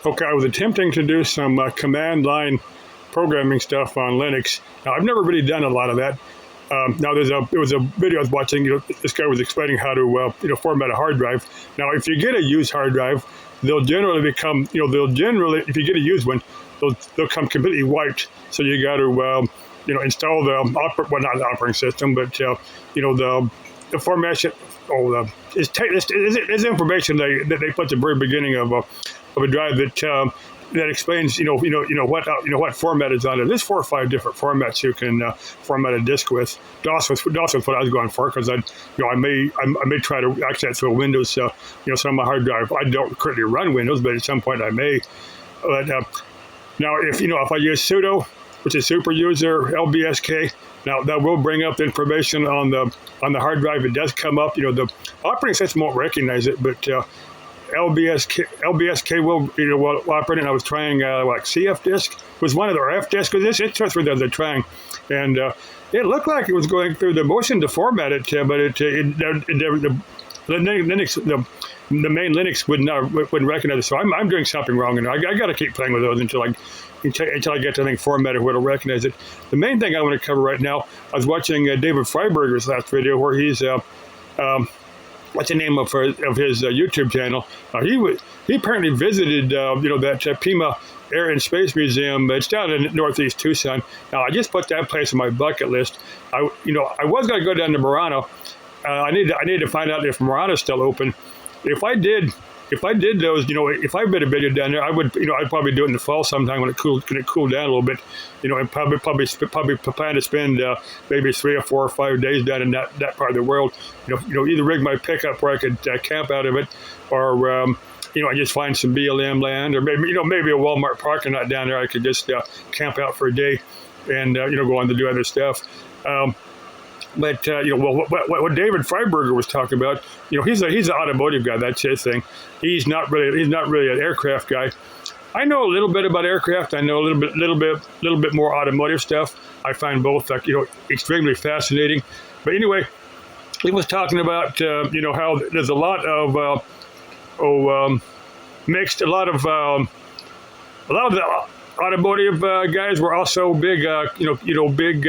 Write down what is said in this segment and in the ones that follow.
Okay, I was attempting to do some command line programming stuff on Linux. Now, I've never really done a lot of that. Now, it was a video I was watching. This guy was explaining how to format a hard drive. Now, if you get a used hard drive, they'll generally become if you get a used one, they'll come completely wiped. So you got to install not the operating system, but the formation. It's information that they put at the very beginning of a drive that explains what format is on it. There's 4 or 5 different formats you can format a disk with. DOS was what I was going for, because I may try to access through Windows. Some of my hard drive. I don't currently run Windows, but at some point I may. But now if I use sudo, which is super user LBSK. Now that will bring up the information on the hard drive. It does come up. The operating system won't recognize it, but LBSK will operate. And I was trying CF disk was one of the F disk. Because it's just what they're trying, and it looked like it was going through the motion to format it, but the main Linux wouldn't recognize it. So I'm doing something wrong, and I got to keep playing with those until I get to formatted where it'll recognize it. The main thing I want to cover right now, I was watching David Freiberger's last video where he's what's the name of his YouTube channel? He apparently visited that Pima Air and Space Museum. It's down in northeast Tucson. Now I just put that place on my bucket list. I was going to go down to Murano. I need to find out if Murano's still open. If I did those, if I made a video down there, I'd probably do it in the fall sometime when it cooled down a little bit, and probably plan to spend maybe 3 or 4 or 5 days down in that part of the world. Either rig my pickup where I could camp out of it, or I just find some BLM land, or maybe a Walmart parking lot down there. I could just camp out for a day, and go on to do other stuff. But what David Freiberger was talking about, he's an automotive guy. That's his thing. He's not really an aircraft guy. I know a little bit about aircraft. I know a little bit more automotive stuff. I find both extremely fascinating. But anyway, he was talking about how there's a lot of mixed. A lot of the automotive guys were also big big.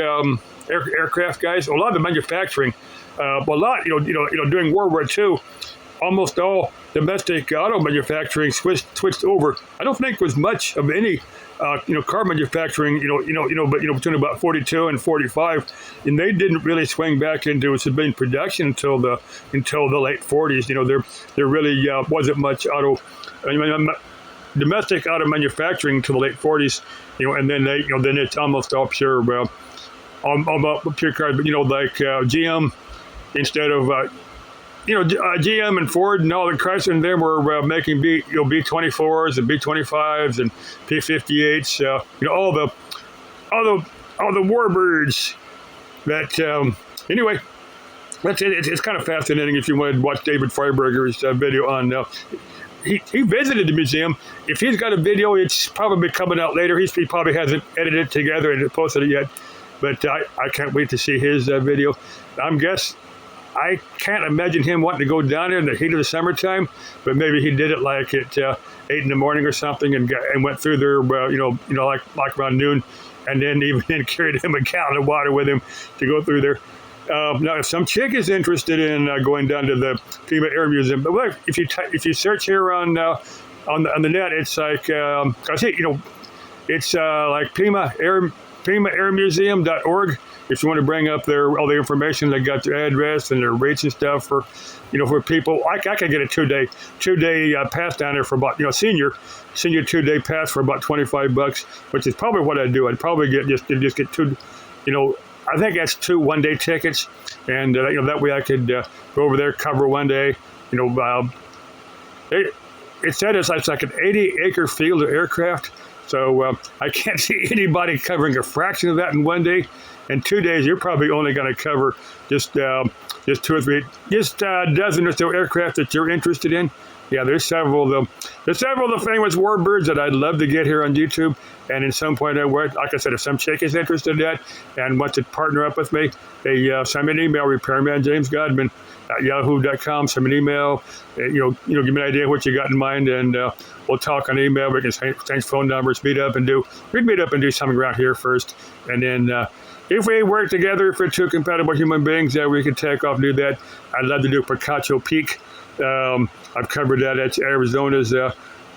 Aircraft guys, a lot of the manufacturing, during World War II, almost all domestic auto manufacturing switched over. I don't think there was much of any, car manufacturing, but between about 42 and 45, and they didn't really swing back into civilian production until the late 40s. There really wasn't much domestic auto manufacturing until the late 40s, and then then it's almost all pure. Pure cars, but GM, instead of GM and Ford and all the Chrysler and them were making B-24s and B-25s and P-58s, all the warbirds. That anyway, that's it. It's kind of fascinating if you want to watch David Freiberger's video on. He visited the museum. If he's got a video, it's probably coming out later. He probably hasn't edited it together and posted it yet. But I can't wait to see his video. I can't imagine him wanting to go down there in the heat of the summertime, but maybe he did it like at 8 in the morning or something, and went through there, like around noon, and then even carried him a gallon of water with him to go through there. Now, if some chick is interested in going down to the Pima Air Museum, but if you search here on the net, it's like it's like PimaAirMuseum.org. If you want to bring up all the information, they got their address and their rates and stuff for people. I could get a two day pass down there for about senior 2-day pass for about $25, which is probably what I'd do. I'd probably just get two. I think that's 2 one-day tickets, and that way I could go over there, cover one day. It said it's like an 80-acre field of aircraft. So I can't see anybody covering a fraction of that in one day. In 2 days, you're probably only going to cover just 2 or 3, just a dozen or so aircraft that you're interested in. Yeah, there's several of them. There's several of the famous warbirds that I'd love to get here on YouTube. And at some point, like I said, if some chick is interested in that and wants to partner up with me, send me an email, Repairman James Godman at yahoo.com. Send me an email. Give me an idea of what you got in mind, and we'll talk on email. We can exchange phone numbers, we'd meet up and do something around here first, and then if we work together, if we're two compatible human beings, we can take off and do that. I'd love to do Picacho Peak. I've covered that. It's Arizona's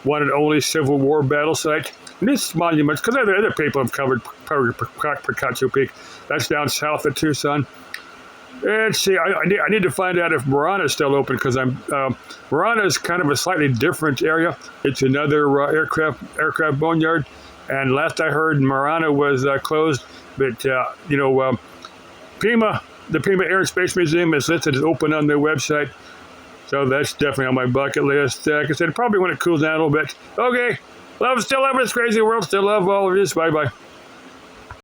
one and only Civil War battle site. And this monuments, because other people have covered Picacho Peak. That's down south of Tucson. And see, I need to find out if Marana is still open, because Marana is kind of a slightly different area. It's another aircraft boneyard. And last I heard, Marana was closed. But Pima, the Pima Air and Space Museum is listed as open on their website. So that's definitely on my bucket list. Like I said, probably when it cools down a little bit. Okay. Still love this crazy world. Still love all of this. Bye-bye.